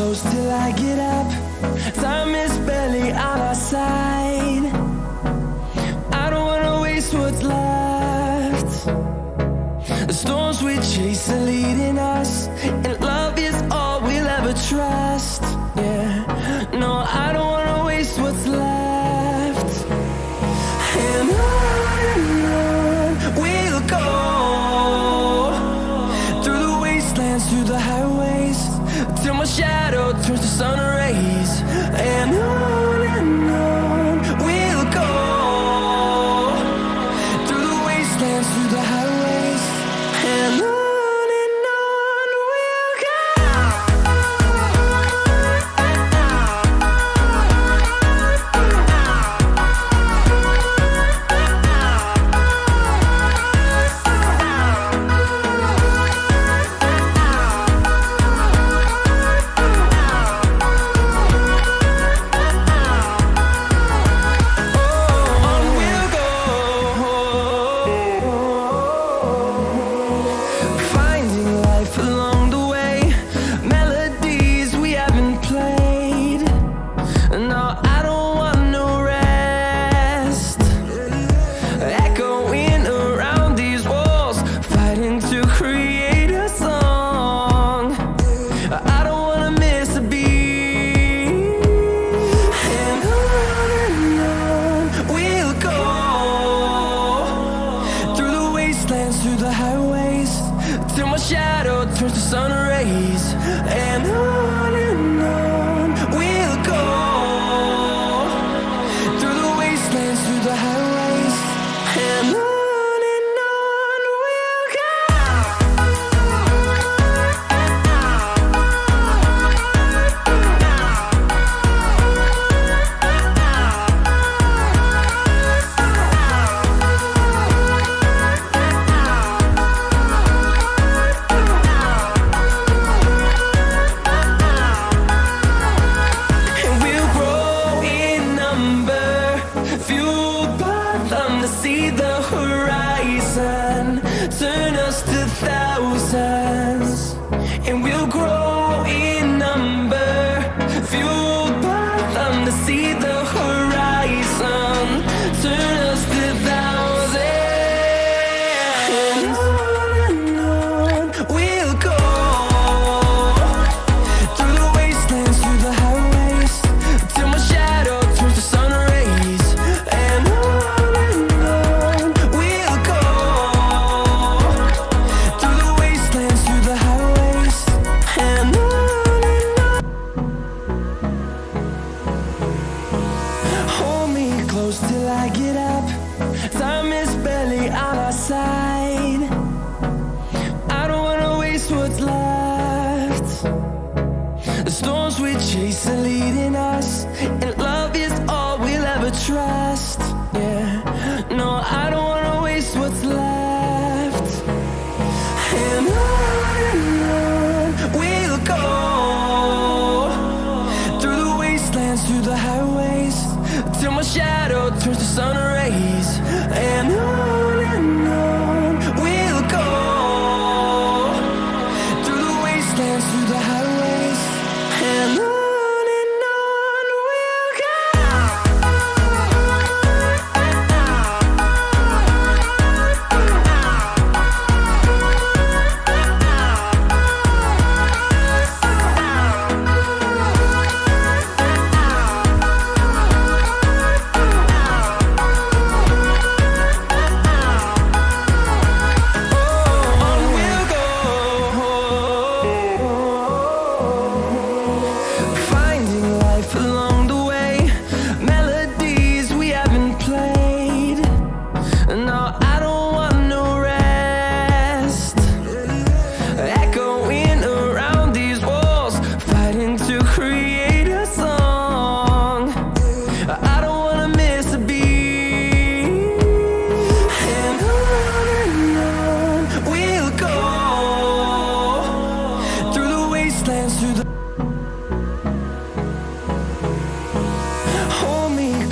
close till I get up. Time is barely on our side. I don't wanna waste what's left. The storms we chase are leading us, and love is all we'll ever trust. Yeah, no, I don't wanna waste what's left. And on we'll go, through the wastelands, through the highways, till my shadow turns to sun rays. And on we'll go, through the wastelands, through the highways, and on we'll go. Through the highways, till my shadow turns to sun rays. And on we'll go, through the wastelands, through the highways, and on we'll go. See the horizon turn us to thousands, and we'll grow in number, fueled by them to see the horizon turn us to thousands. And on we'll go, through the wastelands, through the highways, till my shadow turns to sun rays. And close till I get up. Time is barely on our side. I don't wanna waste what's left. The storms we chase are leading us, and love is all we'll ever trust. Yeah, no, I don't wanna waste what's left. And on we'll go, through the wastelands, through the highways, till my shadow turns to sun rays. And on we'll go, through the wastelands, through the highways, and on we'll go.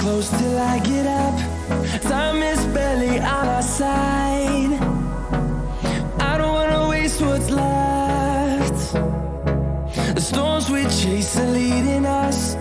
Close till I get up. Time is barely on our side. I don't wanna waste what's left. The storms we chase are leading us.